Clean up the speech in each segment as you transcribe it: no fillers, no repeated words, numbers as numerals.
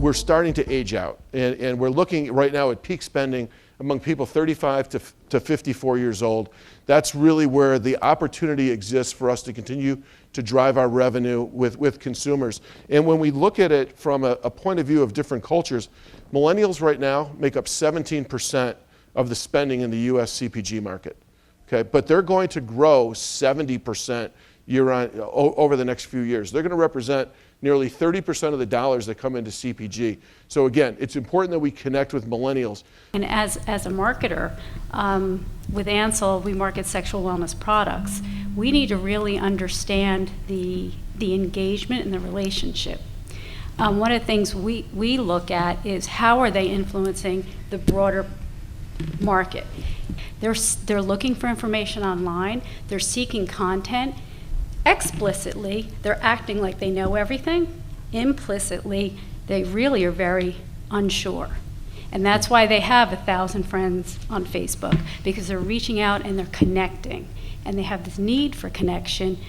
we're starting to age out, and we're looking right now at peak spending among people 35 to 54 years old. That's really where the opportunity exists for us to continue to drive our revenue with consumers. And when we look at it from a point of view of different cultures, millennials right now make up 17% of the spending in the US CPG market. Okay, but they're going to grow 70% over the next few years. They're going to represent nearly 30% of the dollars that come into CPG. So again, it's important that we connect with millennials. And as a marketer, with Ansel, we market sexual wellness products. We need to really understand the engagement and the relationship. One of the things we look at is how are they influencing the broader market. They're looking for information online, they're seeking content. Explicitly, they're acting like they know everything. Implicitly, they really are very unsure. And that's why they have 1,000 friends on Facebook, because they're reaching out and they're connecting. And they have this need for connection,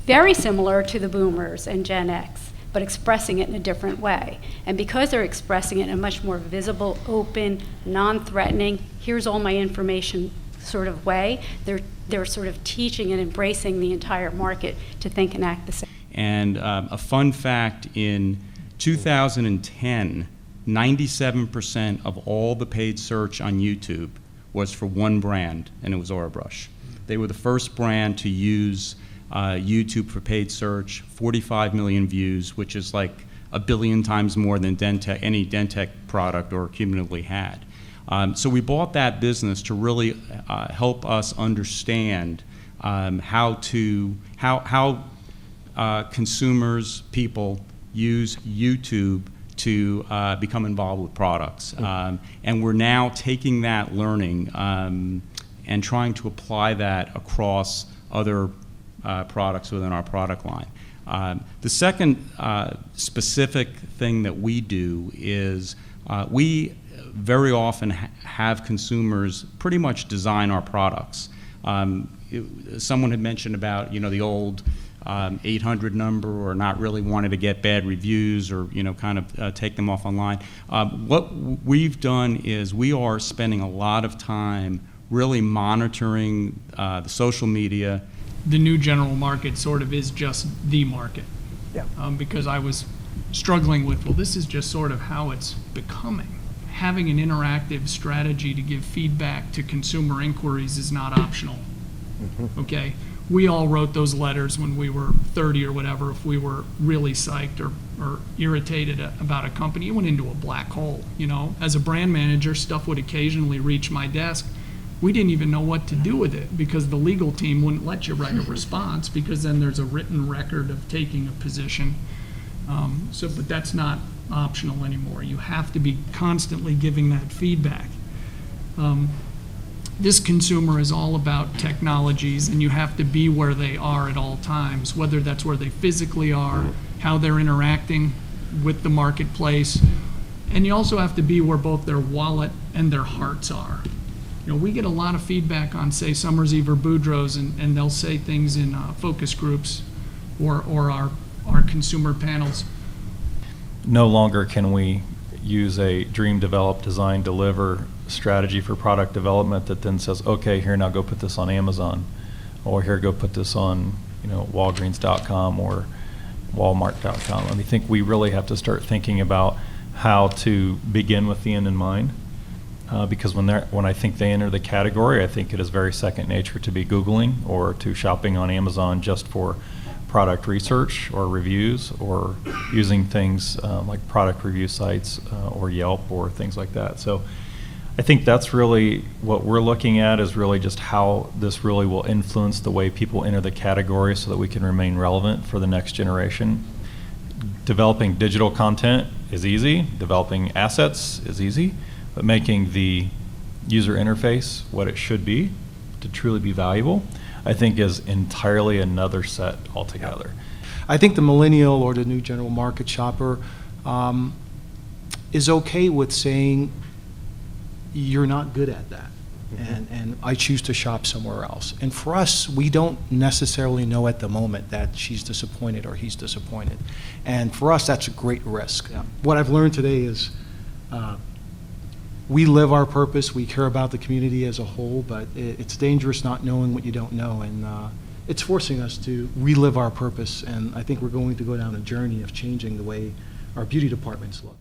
very similar to the boomers and Gen X, but expressing it in a different way. And because they're expressing it in a much more visible, open, non-threatening, here's all my information sort of way, they're sort of teaching and embracing the entire market to think and act the same. And a fun fact, in 2010, 97% of all the paid search on YouTube was for one brand, and it was Orabrush. They were the first brand to use YouTube for paid search, 45 million views, which is like 1 billion times more than any Dentec product or cumulatively had. So we bought that business to really help us understand how consumers, people use YouTube to become involved with products. And we're now taking that learning and trying to apply that across other products within our product line. The second specific thing that we do is we very often have consumers pretty much design our products. Someone had mentioned about the old 800 number, or not really wanting to get bad reviews, or kind of take them off online. What we've done is we are spending a lot of time really monitoring the social media. The new general market sort of is just the market. Yeah. Because I was struggling with, well, this is just sort of how it's becoming. Having an interactive strategy to give feedback to consumer inquiries is not optional. Mm-hmm. Okay? We all wrote those letters when we were 30 or whatever. If we were really psyched or irritated about a company, it went into a black hole. As a brand manager, stuff would occasionally reach my desk. We didn't even know what to do with it, because the legal team wouldn't let you write a response, because then there's a written record of taking a position. But that's not optional anymore. You have to be constantly giving that feedback. This consumer is all about technologies, and you have to be where they are at all times, whether that's where they physically are, how they're interacting with the marketplace, and you also have to be where both their wallet and their hearts are. We get a lot of feedback on, say, Summer's Eve or Boudreaux's, and they'll say things in focus groups or our consumer panels. No longer can we use a dream, develop, design, deliver strategy for product development that then says, okay, here, now go put this on Amazon, or here, go put this on Walgreens.com or Walmart.com. I think we really have to start thinking about how to begin with the end in mind. Because when I think they enter the category, I think it is very second nature to be Googling or to shopping on Amazon just for product research or reviews, or using things like product review sites or Yelp or things like that. So I think that's really what we're looking at, is really just how this really will influence the way people enter the category so that we can remain relevant for the next generation. Developing digital content is easy, developing assets is easy, but making the user interface what it should be to truly be valuable, I think, is entirely another set altogether. I think the millennial or the new general market shopper is okay with saying you're not good at that. and I choose to shop somewhere else. And for us, we don't necessarily know at the moment that she's disappointed or he's disappointed. And for us, that's a great risk. What I've learned today is we live our purpose, we care about the community as a whole, but it's dangerous not knowing what you don't know. And it's forcing us to relive our purpose, and I think we're going to go down a journey of changing the way our beauty departments look.